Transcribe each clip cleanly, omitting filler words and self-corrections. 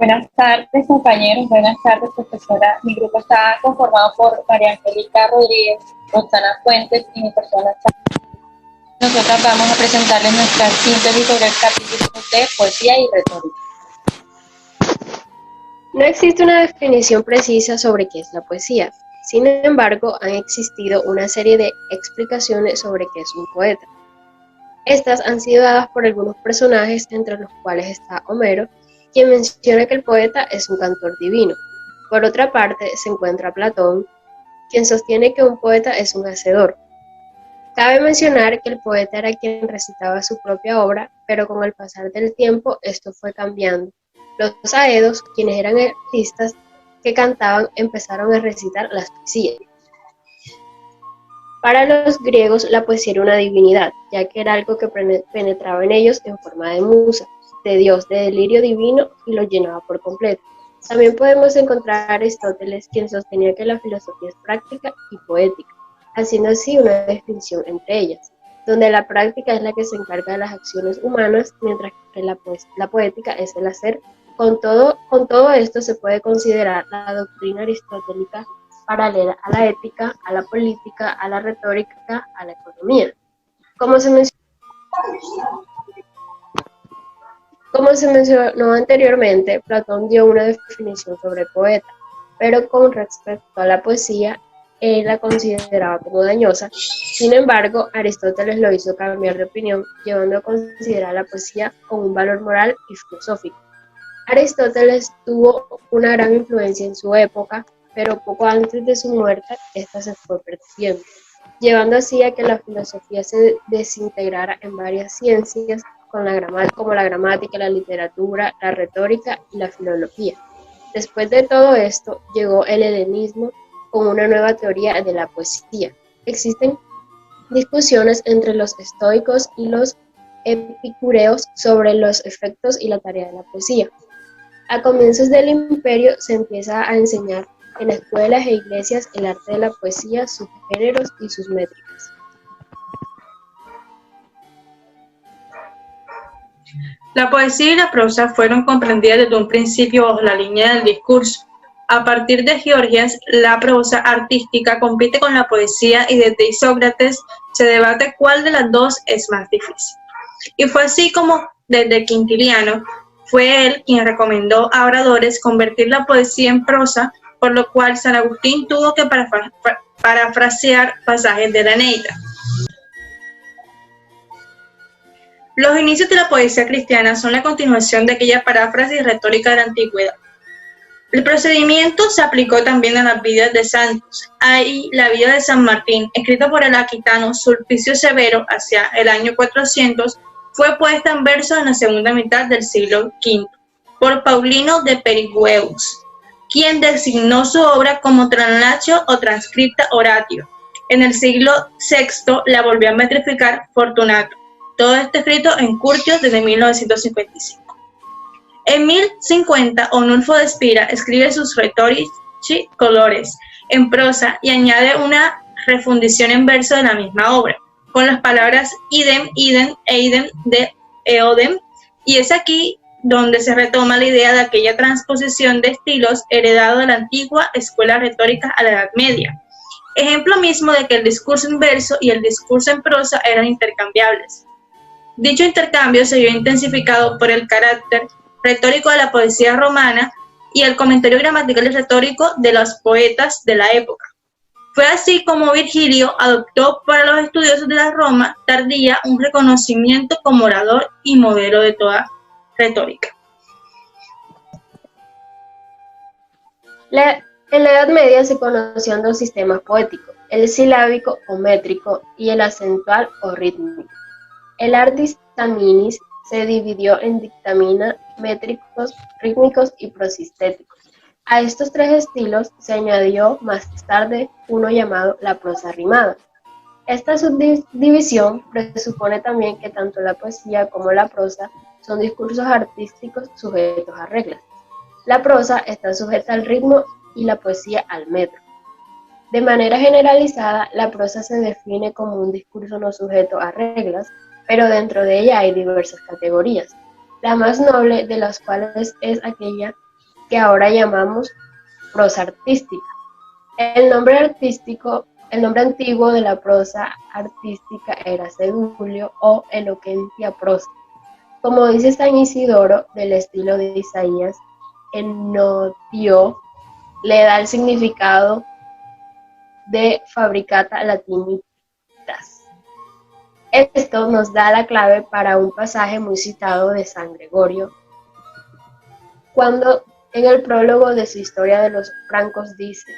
Buenas tardes, compañeros. Buenas tardes, profesora. Mi grupo está conformado por María Angélica Rodríguez, Roxana Fuentes y mi persona. Nosotras vamos a presentarles nuestra síntesis sobre el capítulo de poesía y retórica. No existe una definición precisa sobre qué es la poesía. Sin embargo, han existido una serie de explicaciones sobre qué es un poeta. Estas han sido dadas por algunos personajes, entre los cuales está Homero, quien menciona que el poeta es un cantor divino. Por otra parte, se encuentra Platón, quien sostiene que un poeta es un hacedor. Cabe mencionar que el poeta era quien recitaba su propia obra, pero con el pasar del tiempo esto fue cambiando. Los aedos, quienes eran artistas que cantaban, empezaron a recitar las poesías. Para los griegos la poesía era una divinidad, ya que era algo que penetraba en ellos en forma de musa, de dios, de delirio divino, y lo llenaba por completo. También podemos encontrar a Aristóteles, quien sostenía que la filosofía es práctica y poética, haciendo así una distinción entre ellas, donde la práctica es la que se encarga de las acciones humanas, mientras que la poética es el hacer. Con todo esto se puede considerar la doctrina aristotélica paralela a la ética, a la política, a la retórica, a la economía. Como se mencionó anteriormente, Platón dio una definición sobre poeta, pero con respecto a la poesía, él la consideraba como dañosa. Sin embargo, Aristóteles lo hizo cambiar de opinión, llevando a considerar la poesía con un valor moral y filosófico. Aristóteles tuvo una gran influencia en su época, pero poco antes de su muerte, esta se fue perdiendo, llevando así a que la filosofía se desintegrara en varias ciencias, como la gramática, la literatura, la retórica y la filología. Después de todo esto, llegó el helenismo con una nueva teoría de la poesía. Existen discusiones entre los estoicos y los epicureos sobre los efectos y la tarea de la poesía. A comienzos del imperio se empieza a enseñar en escuelas e iglesias el arte de la poesía, sus géneros y sus métricas. La poesía y la prosa fueron comprendidas desde un principio bajo la línea del discurso. A partir de Georgias, la prosa artística compite con la poesía y desde Isócrates se debate cuál de las dos es más difícil. Y fue así como desde Quintiliano fue él quien recomendó a oradores convertir la poesía en prosa, por lo cual San Agustín tuvo que parafrasear pasajes de la Eneida. Los inicios de la poesía cristiana son la continuación de aquella paráfrasis retórica de la antigüedad. El procedimiento se aplicó también a las vidas de santos. Ahí la vida de San Martín, escrita por el aquitano Sulpicio Severo hacia el año 400, fue puesta en verso en la segunda mitad del siglo V por Paulino de Perigueus, quien designó su obra como Tranlatio o Transcripta Oratio. En el siglo VI la volvió a metrificar Fortunato. Todo esto escrito en Curtius desde 1955. En 1050, Onulfo de Spira escribe sus Retorici Colores en prosa y añade una refundición en verso de la misma obra, con las palabras idem, idem, eidem de eodem, y es aquí donde se retoma la idea de aquella transposición de estilos heredado de la antigua escuela retórica a la Edad Media. Ejemplo mismo de que el discurso en verso y el discurso en prosa eran intercambiables. Dicho intercambio se vio intensificado por el carácter retórico de la poesía romana y el comentario gramatical y retórico de los poetas de la época. Fue así como Virgilio adoptó para los estudiosos de la Roma tardía un reconocimiento como orador y modelo de toda retórica. En la Edad Media se conocían dos sistemas poéticos, el silábico o métrico y el acentual o rítmico. El ars dictaminis se dividió en dictamina, métricos, rítmicos y prosistéticos. A estos tres estilos se añadió más tarde uno llamado la prosa rimada. Esta subdivisión presupone también que tanto la poesía como la prosa son discursos artísticos sujetos a reglas. La prosa está sujeta al ritmo y la poesía al metro. De manera generalizada, la prosa se define como un discurso no sujeto a reglas, pero dentro de ella hay diversas categorías, la más noble de las cuales es aquella que ahora llamamos prosa artística. El nombre antiguo de la prosa artística era sedulio o eloquentia prosa. Como dice San Isidoro, del estilo de Isaías, enodio le da el significado de fabricata latinitas. Esto nos da la clave para un pasaje muy citado de San Gregorio, cuando en el prólogo de su Historia de los Francos dice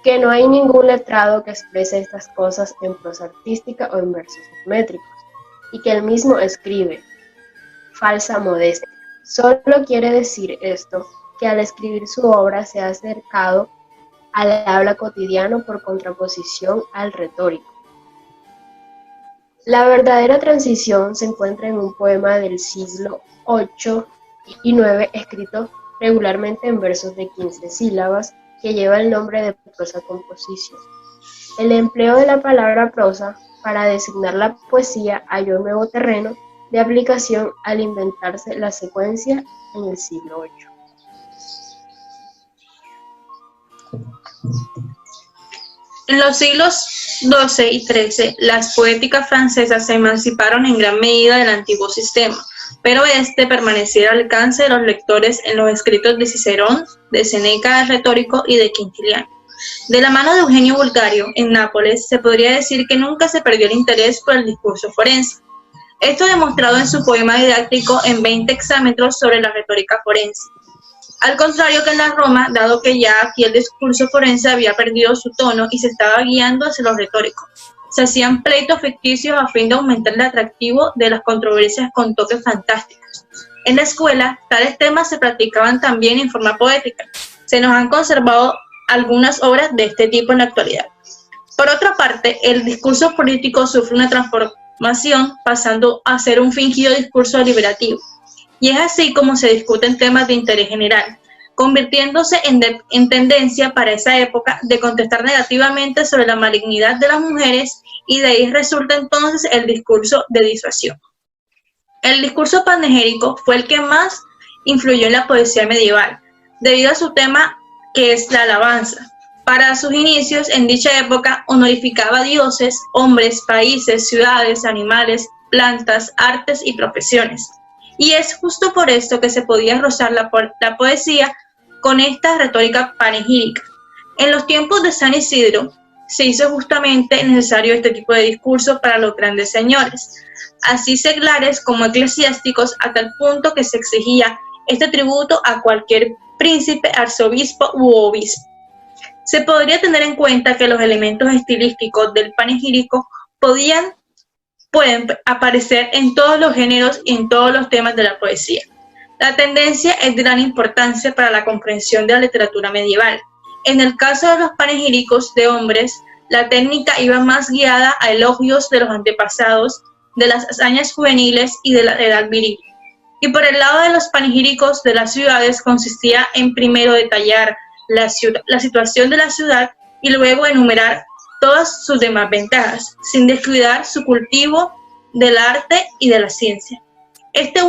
que no hay ningún letrado que exprese estas cosas en prosa artística o en versos métricos, y que él mismo escribe falsa modestia. Solo quiere decir esto, que al escribir su obra se ha acercado al habla cotidiano por contraposición al retórico. La verdadera transición se encuentra en un poema del siglo VIII y IX escrito regularmente en versos de 15 sílabas que lleva el nombre de prosa composición. El empleo de la palabra prosa para designar la poesía halló un nuevo terreno de aplicación al inventarse la secuencia en el siglo VIII. En los siglos XII y XIII, las poéticas francesas se emanciparon en gran medida del antiguo sistema, pero este permanecía al alcance de los lectores en los escritos de Cicerón, de Séneca el retórico y de Quintiliano. De la mano de Eugenio Bulgario, en Nápoles, se podría decir que nunca se perdió el interés por el discurso forense. Esto demostrado en su poema didáctico en 20 hexámetros sobre la retórica forense. Al contrario que en la Roma, dado que ya aquí el discurso forense había perdido su tono y se estaba guiando hacia lo retórico, se hacían pleitos ficticios a fin de aumentar el atractivo de las controversias con toques fantásticos. En la escuela, tales temas se practicaban también en forma poética. Se nos han conservado algunas obras de este tipo en la actualidad. Por otra parte, el discurso político sufre una transformación, pasando a ser un fingido discurso deliberativo. Y es así como se discuten temas de interés general, convirtiéndose en tendencia para esa época de contestar negativamente sobre la malignidad de las mujeres, y de ahí resulta entonces el discurso de disuasión. El discurso panegírico fue el que más influyó en la poesía medieval, debido a su tema que es la alabanza. Para sus inicios, en dicha época, honorificaba a dioses, hombres, países, ciudades, animales, plantas, artes y profesiones. Y es justo por esto que se podía rozar la poesía con esta retórica panegírica. En los tiempos de San Isidro se hizo justamente necesario este tipo de discurso para los grandes señores, así seglares como eclesiásticos, a tal punto que se exigía este tributo a cualquier príncipe, arzobispo u obispo. Se podría tener en cuenta que los elementos estilísticos del panegírico pueden aparecer en todos los géneros y en todos los temas de la poesía. La tendencia es de gran importancia para la comprensión de la literatura medieval. En el caso de los panegíricos de hombres, la técnica iba más guiada a elogios de los antepasados, de las hazañas juveniles y de la edad viril. Y por el lado de los panegíricos de las ciudades consistía en primero detallar la situación de la ciudad y luego enumerar todas sus demás ventajas, sin descuidar su cultivo del arte y de la ciencia. Este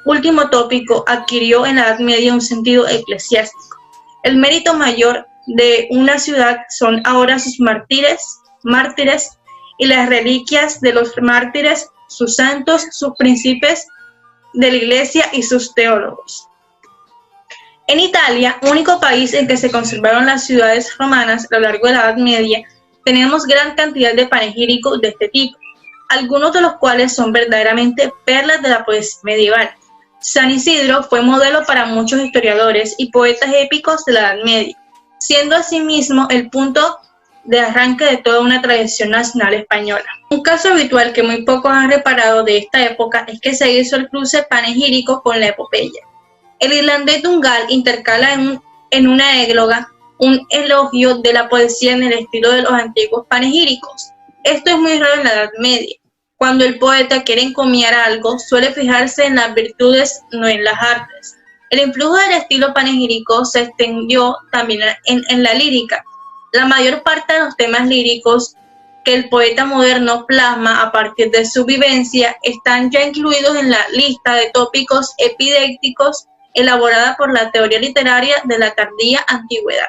último tópico adquirió en la Edad Media un sentido eclesiástico. El mérito mayor de una ciudad son ahora sus mártires y las reliquias de los mártires, sus santos, sus príncipes de la iglesia y sus teólogos. En Italia, único país en que se conservaron las ciudades romanas a lo largo de la Edad Media, tenemos gran cantidad de panegíricos de este tipo, algunos de los cuales son verdaderamente perlas de la poesía medieval. San Isidro fue modelo para muchos historiadores y poetas épicos de la Edad Media, siendo asimismo el punto de arranque de toda una tradición nacional española. Un caso habitual que muy pocos han reparado de esta época es que se hizo el cruce panegírico con la epopeya. El irlandés Dungal intercala en una égloga un elogio de la poesía en el estilo de los antiguos panegíricos. Esto es muy raro en la Edad Media. Cuando el poeta quiere encomiar algo, suele fijarse en las virtudes, no en las artes. El influjo del estilo panegírico se extendió también en la lírica. La mayor parte de los temas líricos que el poeta moderno plasma a partir de su vivencia están ya incluidos en la lista de tópicos epidécticos elaborada por la teoría literaria de la tardía antigüedad.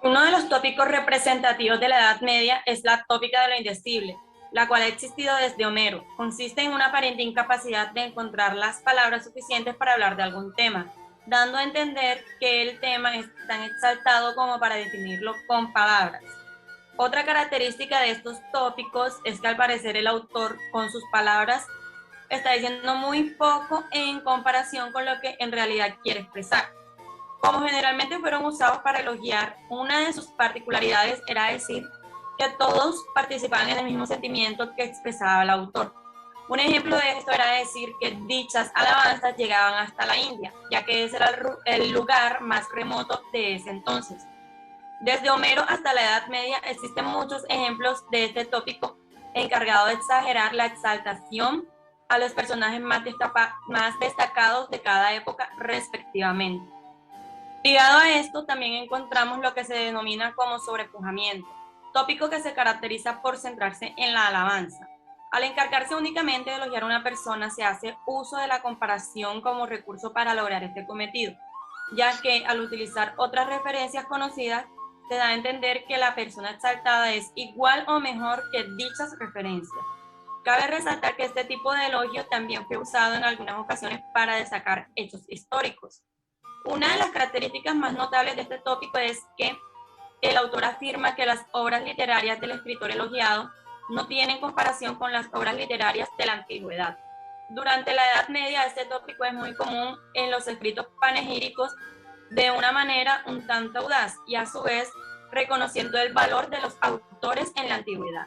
Uno de los tópicos representativos de la Edad Media es la tópica de lo indecible, la cual ha existido desde Homero. Consiste en una aparente incapacidad de encontrar las palabras suficientes para hablar de algún tema, dando a entender que el tema es tan exaltado como para definirlo con palabras. Otra característica de estos tópicos es que al parecer el autor con sus palabras está diciendo muy poco en comparación con lo que en realidad quiere expresar. Como generalmente fueron usados para elogiar, una de sus particularidades era decir que todos participaban en el mismo sentimiento que expresaba el autor. Un ejemplo de esto era decir que dichas alabanzas llegaban hasta la India, ya que ese era el lugar más remoto de ese entonces. Desde Homero hasta la Edad Media existen muchos ejemplos de este tópico encargado de exagerar la exaltación a los personajes más destacados de cada época respectivamente. Ligado a esto, también encontramos lo que se denomina como sobrepujamiento, tópico que se caracteriza por centrarse en la alabanza. Al encargarse únicamente de elogiar a una persona, se hace uso de la comparación como recurso para lograr este cometido, ya que al utilizar otras referencias conocidas, se da a entender que la persona exaltada es igual o mejor que dichas referencias. Cabe resaltar que este tipo de elogio también fue usado en algunas ocasiones para destacar hechos históricos. Una de las características más notables de este tópico es que el autor afirma que las obras literarias del escritor elogiado no tienen comparación con las obras literarias de la antigüedad. Durante la Edad Media este tópico es muy común en los escritos panegíricos de una manera un tanto audaz y a su vez reconociendo el valor de los autores en la antigüedad.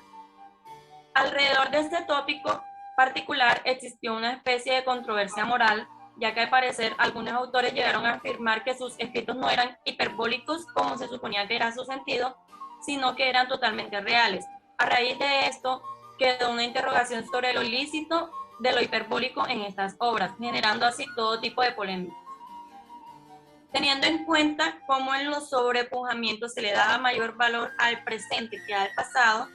Alrededor de este tópico particular existió una especie de controversia moral, ya que al parecer algunos autores llegaron a afirmar que sus escritos no eran hiperbólicos como se suponía que era su sentido, sino que eran totalmente reales. A raíz de esto quedó una interrogación sobre lo ilícito de lo hiperbólico en estas obras, generando así todo tipo de polémica. Teniendo en cuenta cómo en los sobrepujamientos se le daba mayor valor al presente que al pasado,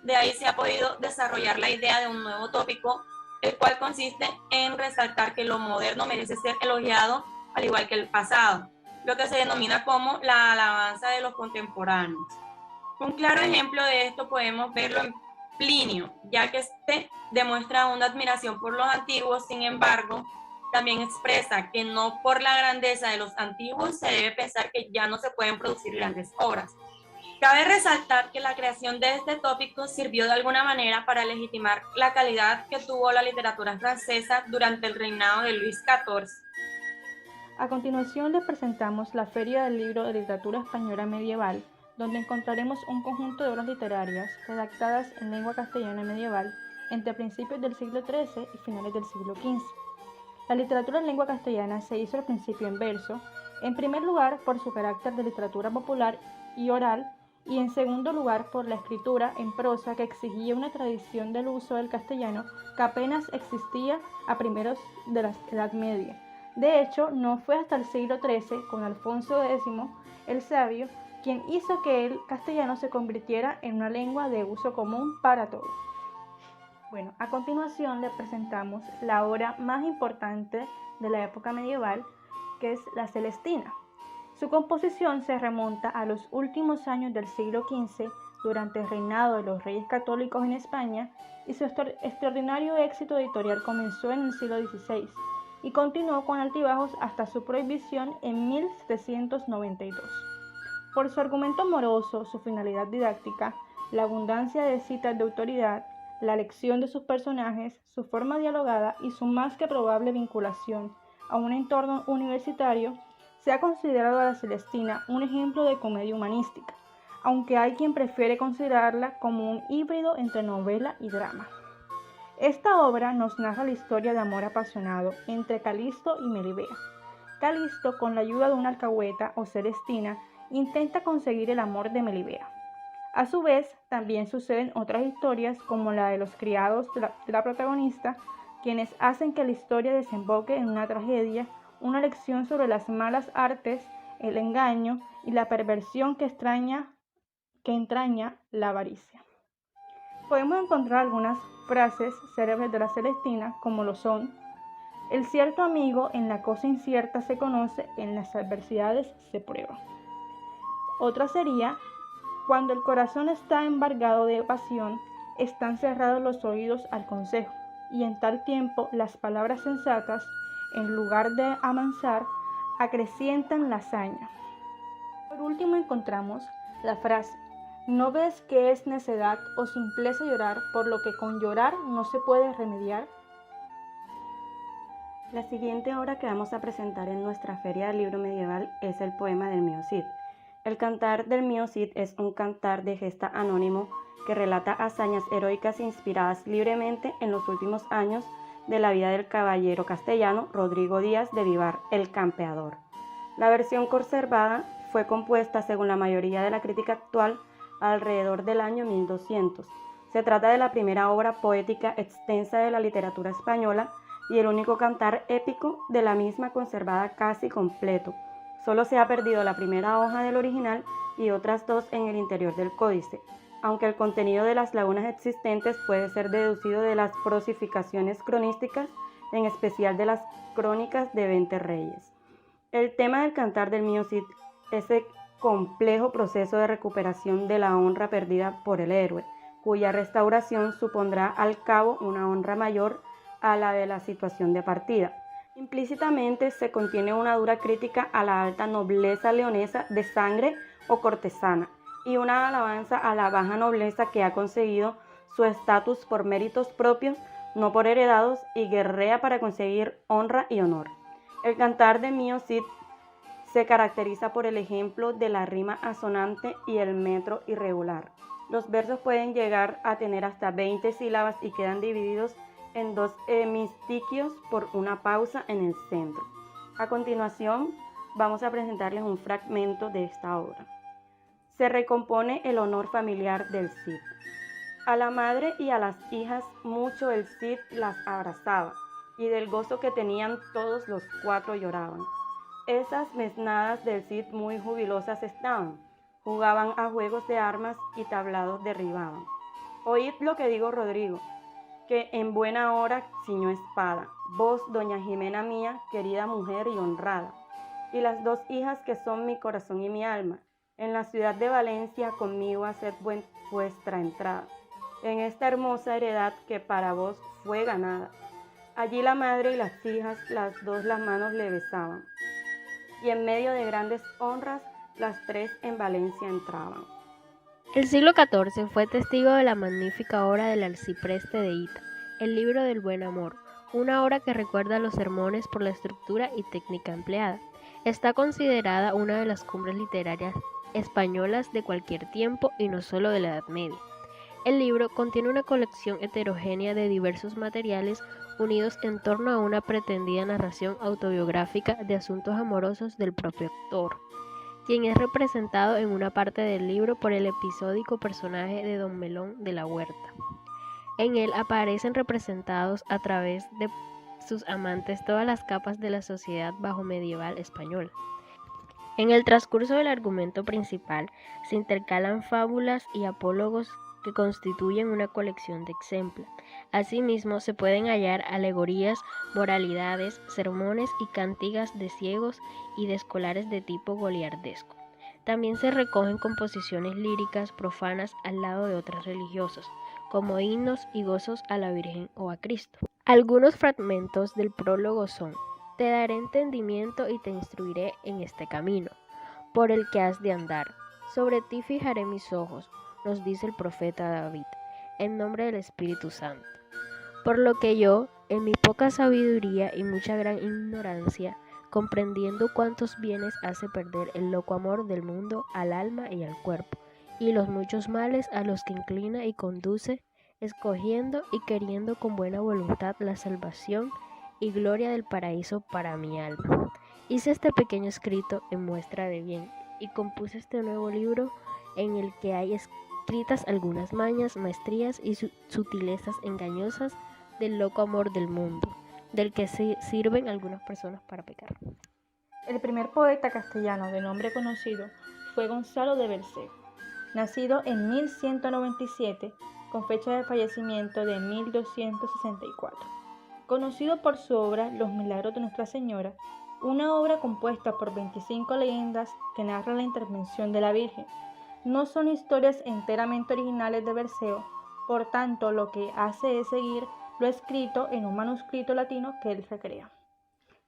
de ahí se ha podido desarrollar la idea de un nuevo tópico, el cual consiste en resaltar que lo moderno merece ser elogiado al igual que el pasado, lo que se denomina como la alabanza de los contemporáneos. Un claro ejemplo de esto podemos verlo en Plinio, ya que este demuestra una admiración por los antiguos, sin embargo, también expresa que no por la grandeza de los antiguos se debe pensar que ya no se pueden producir grandes obras. Cabe resaltar que la creación de este tópico sirvió de alguna manera para legitimar la calidad que tuvo la literatura francesa durante el reinado de Luis XIV. A continuación les presentamos la Feria del Libro de Literatura Española Medieval, donde encontraremos un conjunto de obras literarias redactadas en lengua castellana medieval entre principios del siglo XIII y finales del siglo XV. La literatura en lengua castellana se hizo al principio en verso, en primer lugar por su carácter de literatura popular y oral, y en segundo lugar por la escritura en prosa que exigía una tradición del uso del castellano que apenas existía a primeros de la Edad Media. De hecho, no fue hasta el siglo XIII, con Alfonso X el Sabio, quien hizo que el castellano se convirtiera en una lengua de uso común para todos. Bueno, a continuación le presentamos la obra más importante de la época medieval, que es la Celestina. Su composición se remonta a los últimos años del siglo XV, durante el reinado de los reyes católicos en España, y su extraordinario éxito editorial comenzó en el siglo XVI y continuó con altibajos hasta su prohibición en 1792. Por su argumento amoroso, su finalidad didáctica, la abundancia de citas de autoridad, la elección de sus personajes, su forma dialogada y su más que probable vinculación a un entorno universitario, se ha considerado a la Celestina un ejemplo de comedia humanística, aunque hay quien prefiere considerarla como un híbrido entre novela y drama. Esta obra nos narra la historia de amor apasionado entre Calisto y Melibea. Calisto, con la ayuda de una alcahueta o Celestina, intenta conseguir el amor de Melibea. A su vez, también suceden otras historias como la de los criados de la protagonista, quienes hacen que la historia desemboque en una tragedia, una lección sobre las malas artes, el engaño y la perversión que entraña la avaricia. Podemos encontrar algunas frases célebres de la Celestina, como lo son: El cierto amigo en la cosa incierta se conoce, en las adversidades se prueba. Otra sería: cuando el corazón está embargado de pasión, están cerrados los oídos al consejo, y en tal tiempo las palabras sensatas, en lugar de amansar, acrecientan la hazaña. Por último encontramos la frase: ¿no ves que es necedad o simpleza llorar por lo que con llorar no se puede remediar? La siguiente obra que vamos a presentar en nuestra Feria del Libro Medieval es el poema del Mío Cid. El Cantar del Mío Cid es un cantar de gesta anónimo que relata hazañas heroicas inspiradas libremente en los últimos años de la vida del caballero castellano Rodrigo Díaz de Vivar, el Campeador. La versión conservada fue compuesta, según la mayoría de la crítica actual, alrededor del año 1200. Se trata de la primera obra poética extensa de la literatura española y el único cantar épico de la misma conservada casi completo. Solo se ha perdido la primera hoja del original y otras dos en el interior del códice, aunque el contenido de las lagunas existentes puede ser deducido de las prosificaciones cronísticas, en especial de las crónicas de 20 reyes. El tema del Cantar del Mío Cid es el complejo proceso de recuperación de la honra perdida por el héroe, cuya restauración supondrá al cabo una honra mayor a la de la situación de partida. Implícitamente se contiene una dura crítica a la alta nobleza leonesa de sangre o cortesana y una alabanza a la baja nobleza que ha conseguido su estatus por méritos propios, no por heredados, y guerrea para conseguir honra y honor. El Cantar de Mío Cid se caracteriza por el ejemplo de la rima asonante y el metro irregular. Los versos pueden llegar a tener hasta 20 sílabas y quedan divididos en dos hemistiquios por una pausa en el centro. A continuación, vamos a presentarles un fragmento de esta obra. Se recompone el honor familiar del Cid. A la madre y a las hijas mucho el Cid las abrazaba, y del gozo que tenían todos los cuatro lloraban. Esas mesnadas del Cid muy jubilosas estaban, jugaban a juegos de armas y tablados derribaban. Oíd lo que digo, Rodrigo, que en buena hora ciñó espada, vos, doña Jimena mía, querida mujer y honrada, y las dos hijas que son mi corazón y mi alma, en la ciudad de Valencia conmigo haced vuestra entrada, en esta hermosa heredad que para vos fue ganada. Allí la madre y las hijas, las dos las manos le besaban, y en medio de grandes honras, las tres en Valencia entraban. El siglo XIV fue testigo de la magnífica obra del Arcipreste de Hita, el libro del buen amor, una obra que recuerda los sermones por la estructura y técnica empleada. Está considerada una de las cumbres literarias españolas de cualquier tiempo y no solo de la Edad Media. El libro contiene una colección heterogénea de diversos materiales unidos en torno a una pretendida narración autobiográfica de asuntos amorosos del propio autor, quien es representado en una parte del libro por el episódico personaje de Don Melón de la Huerta. En él aparecen representados a través de sus amantes todas las capas de la sociedad bajo medieval española. En el transcurso del argumento principal se intercalan fábulas y apólogos que constituyen una colección de ejemplos. Asimismo, se pueden hallar alegorías, moralidades, sermones y cantigas de ciegos y de escolares de tipo goliardesco. También se recogen composiciones líricas profanas al lado de otras religiosas, como himnos y gozos a la Virgen o a Cristo. Algunos fragmentos del prólogo son: te daré entendimiento y te instruiré en este camino, por el que has de andar. Sobre ti fijaré mis ojos, nos dice el profeta David, en nombre del Espíritu Santo. Por lo que yo, en mi poca sabiduría y mucha gran ignorancia, comprendiendo cuántos bienes hace perder el loco amor del mundo al alma y al cuerpo, y los muchos males a los que inclina y conduce, escogiendo y queriendo con buena voluntad la salvación y gloria del paraíso para mi alma. Hice este pequeño escrito en muestra de bien, y compuse este nuevo libro en el que hay escritas algunas mañas, maestrías y sutilezas engañosas del loco amor del mundo, del que se sirven algunas personas para pecar. El primer poeta castellano de nombre conocido fue Gonzalo de Berceo, nacido en 1197, con fecha de fallecimiento de 1264. conocido por su obra Los Milagros de Nuestra Señora, una obra compuesta por 25 leyendas que narran la intervención de la Virgen. No son historias enteramente originales de Berceo, por tanto lo que hace es seguir lo escrito en un manuscrito latino que él recrea.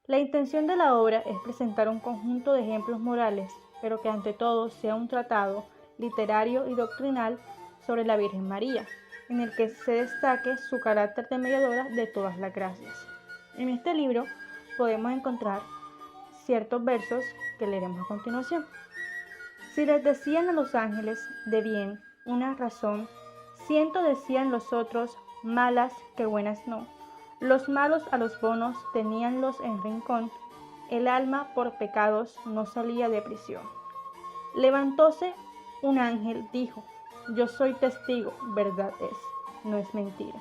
La intención de la obra es presentar un conjunto de ejemplos morales, pero que ante todo sea un tratado literario y doctrinal sobre la Virgen María, en el que se destaque su carácter de mediadora de todas las gracias. En este libro podemos encontrar ciertos versos que leeremos a continuación. Si les decían a los ángeles de bien una razón, 100 decían los otros malas que buenas no. Los malos a los bonos teníanlos en rincón, el alma por pecados no salía de prisión. Levantóse un ángel, dijo: yo soy testigo, verdad es, no es mentira.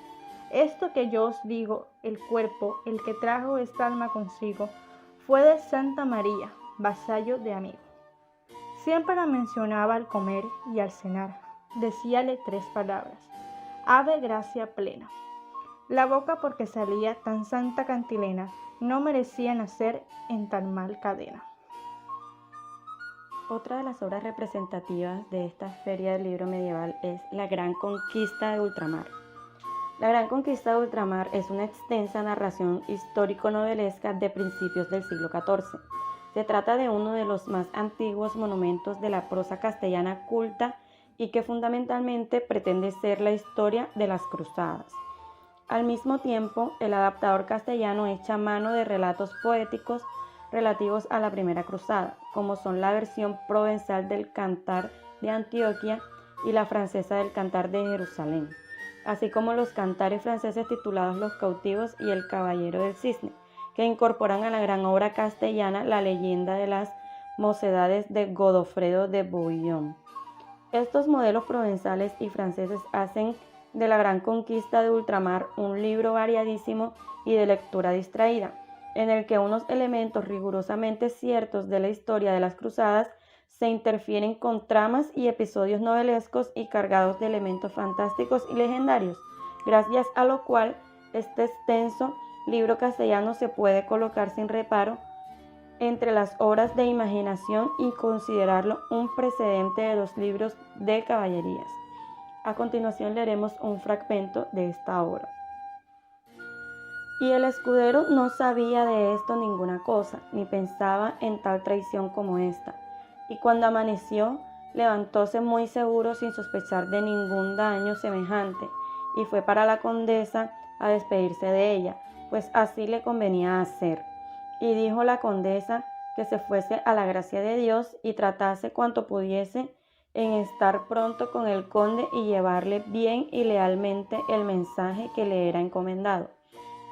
Esto que yo os digo, el cuerpo, el que trajo esta alma consigo, fue de Santa María, vasallo de amigo. Siempre la mencionaba al comer y al cenar, decíale 3 palabras: Ave gracia plena. La boca, porque salía tan santa cantilena, no merecía nacer en tan mal cadena. Otra de las obras representativas de esta feria del libro medieval es La Gran Conquista de Ultramar. La Gran Conquista de Ultramar es una extensa narración histórico-novelesca de principios del siglo XIV. Se trata de uno de los más antiguos monumentos de la prosa castellana culta y que fundamentalmente pretende ser la historia de las cruzadas. Al mismo tiempo, el adaptador castellano echa mano de relatos poéticos relativos a la Primera Cruzada, como son la versión provenzal del Cantar de Antioquia y la francesa del Cantar de Jerusalén, así como los cantares franceses titulados Los Cautivos y El Caballero del Cisne, que incorporan a la gran obra castellana la leyenda de las Mocedades de Godofredo de Bouillon. Estos modelos provenzales y franceses hacen de La Gran Conquista de Ultramar un libro variadísimo y de lectura distraída, en el que unos elementos rigurosamente ciertos de la historia de las cruzadas se interfieren con tramas y episodios novelescos y cargados de elementos fantásticos y legendarios, gracias a lo cual este extenso libro castellano se puede colocar sin reparo entre las obras de imaginación y considerarlo un precedente de los libros de caballerías. A continuación leeremos un fragmento de esta obra. Y el escudero no sabía de esto ninguna cosa, ni pensaba en tal traición como esta. Y cuando amaneció, levantóse muy seguro sin sospechar de ningún daño semejante, y fue para la condesa a despedirse de ella, pues así le convenía hacer. Y dijo la condesa que se fuese a la gracia de Dios y tratase cuanto pudiese en estar pronto con el conde y llevarle bien y lealmente el mensaje que le era encomendado.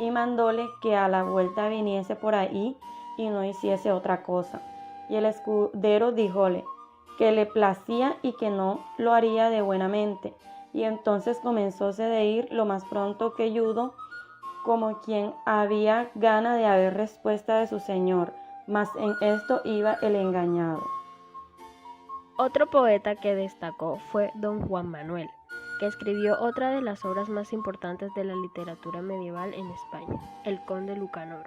Y mandóle que a la vuelta viniese por ahí y no hiciese otra cosa. Y el escudero díjole que le placía y que no lo haría de buena mente. Y entonces comenzóse de ir lo más pronto que yudo, como quien había gana de haber respuesta de su señor, mas en esto iba el engañado. Otro poeta que destacó fue don Juan Manuel, que escribió otra de las obras más importantes de la literatura medieval en España, El Conde Lucanor.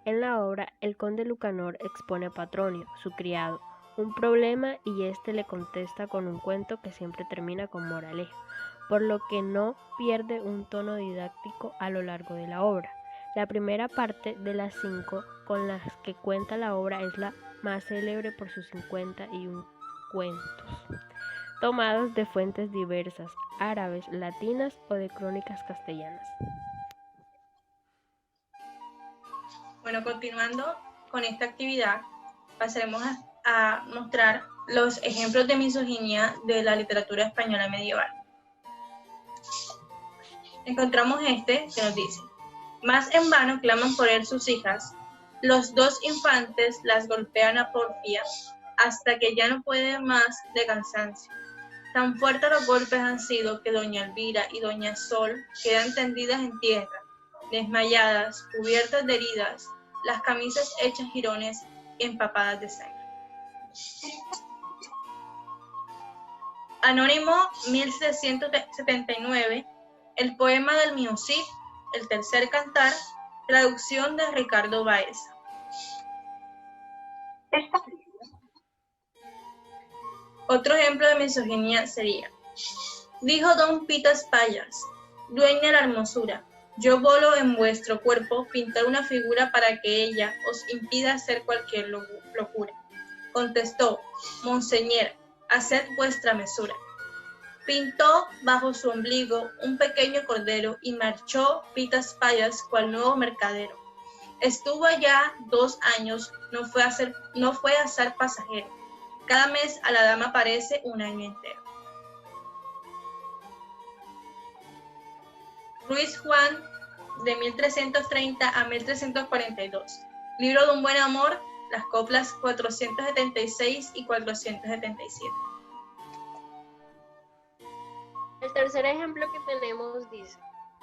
En la obra, el conde Lucanor expone a Patronio, su criado, un problema y éste le contesta con un cuento que siempre termina con moraleja, por lo que no pierde un tono didáctico a lo largo de la obra. La primera parte de las 5 con las que cuenta la obra es la más célebre por sus 51 cuentos, tomados de fuentes diversas, árabes, latinas o de crónicas castellanas. Bueno, continuando con esta actividad, pasaremos a mostrar los ejemplos de misoginia de la literatura española medieval. Encontramos este que nos dice: más en vano claman por él sus hijas, los 2 infantes las golpean a porfía, hasta que ya no puede más de cansancio. Tan fuertes los golpes han sido que doña Elvira y doña Sol quedan tendidas en tierra, desmayadas, cubiertas de heridas, las camisas hechas jirones y empapadas de sangre. Anónimo 1779, el poema del Miocid, el tercer cantar, Traducción de Ricardo Baeza. Otro ejemplo de misoginia sería: dijo don Pitas Payas, dueña de la hermosura, yo volo en vuestro cuerpo pintar una figura para que ella os impida hacer cualquier locura. Contestó: Monseñor, haced vuestra mesura. Pintó bajo su ombligo un pequeño cordero y marchó Pitas Payas cual nuevo mercadero. Estuvo allá 2 años, no fue a ser pasajero. Cada mes a la dama parece un año entero. Ruiz Juan, de 1330 a 1342. Libro de un buen amor, las coplas 476 y 477. El tercer ejemplo que tenemos dice: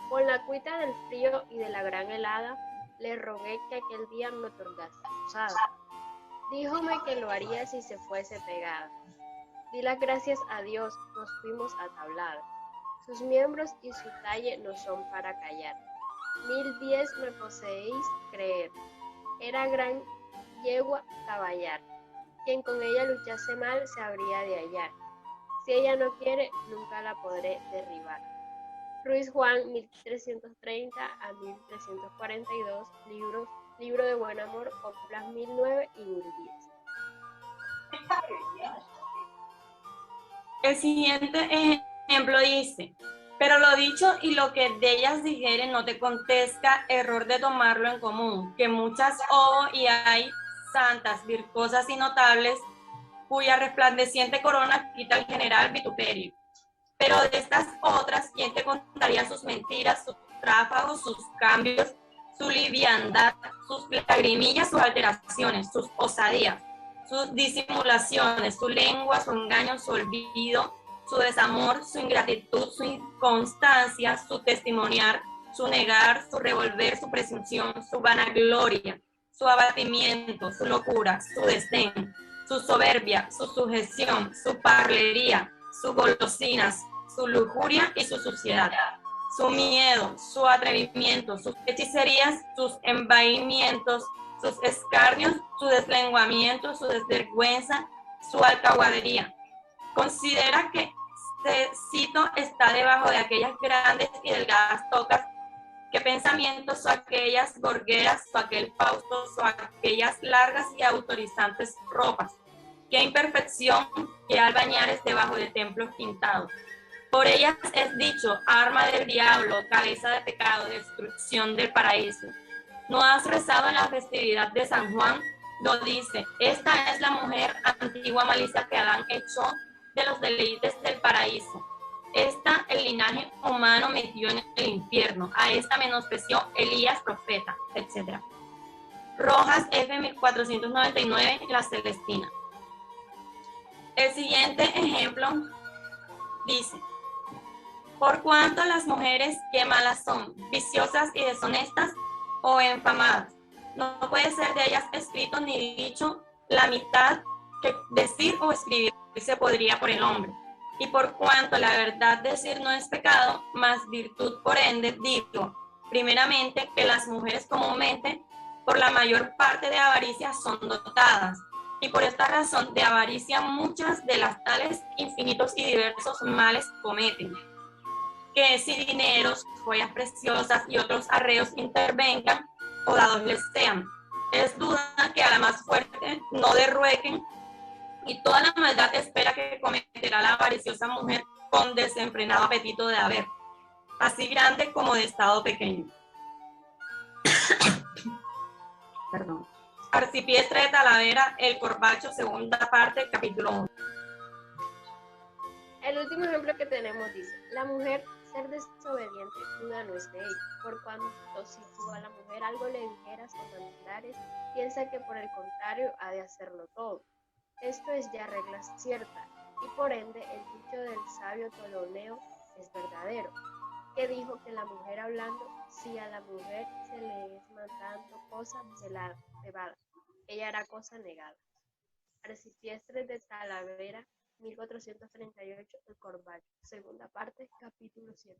con la cuita del frío y de la gran helada, le rogué que aquel día me otorgase posada. Díjome que lo haría si se fuese pegada. Di las gracias a Dios, nos fuimos a tablada. Sus miembros y su talle no son para callar. 1000 pies me poseéis creer. Era gran yegua caballar. Quien con ella luchase mal se habría de hallar. Si ella no quiere, nunca la podré derribar. Ruiz Juan, 1330 a 1342, libro de buen amor, coplas 1009 y 1010. El siguiente ejemplo dice: pero lo dicho y lo que de ellas dijeren no te contesta, error de tomarlo en común, que muchas hubo y hay santas, virtuosas y notables, cuya resplandeciente corona quita el general vituperio. Pero de estas otras, ¿quién te contaría sus mentiras, sus tráfagos, sus cambios, su liviandad, sus lagrimillas, sus alteraciones, sus osadías, sus disimulaciones, su lengua, su engaño, su olvido, su desamor, su ingratitud, su inconstancia, su testimoniar, su negar, su revolver, su presunción, su vanagloria, su abatimiento, su locura, su desdén, su soberbia, su sujeción, su parlería, sus golosinas, su lujuria y su suciedad, su miedo, su atrevimiento, sus hechicerías, sus envaimientos, sus escarnios, su deslenguamiento, su desvergüenza, su alcahuadería. Considera que cito está debajo de aquellas grandes y delgadas tocas, que pensamientos son aquellas gorgueras, o aquel Fausto, o aquellas largas y autorizantes ropas, qué imperfección, qué albañares debajo de templos pintados. Por ellas es dicho, arma del diablo, cabeza de pecado, destrucción del paraíso. ¿No has rezado en la festividad de San Juan? Lo dice, esta es la mujer antigua malicia que Adán echó de los deleites del paraíso. Esta el linaje humano metió en el infierno, a esta menospreció Elías profeta, etc. Rojas F. 1499, La Celestina. El siguiente ejemplo dice: por cuanto las mujeres que malas son, viciosas y deshonestas o infamadas, no puede ser de ellas escrito ni dicho la mitad que decir o escribir se podría por el hombre. Y por cuanto la verdad decir no es pecado, más virtud por ende, digo, primeramente, que las mujeres comúnmente, por la mayor parte de avaricia, son dotadas, y por esta razón de avaricia muchas de las tales infinitos y diversos males cometen. Que si dineros, joyas preciosas y otros arreos intervengan, o dados les sean, es duda que a la más fuerte no derruequen, y toda la maldad espera que cometerá la avariciosa mujer con desenfrenado apetito de haber, así grande como de estado pequeño. Perdón. Arcipiestre de Talavera, El Corbacho, segunda parte, capítulo 1. El último ejemplo que tenemos dice: la mujer ser desobediente, duda no es de ella, por cuanto si tú a la mujer algo le dijeras o mandares, piensa que por el contrario ha de hacerlo todo. Esto es ya regla cierta, y por ende el dicho del sabio Ptolomeo es verdadero, que dijo que la mujer hablando, si a la mujer se le es mandando cosa, se la cebada, ella hará cosa negada. Arcipiestre de Talavera, 1438, El Corbacho, segunda parte, capítulo 7.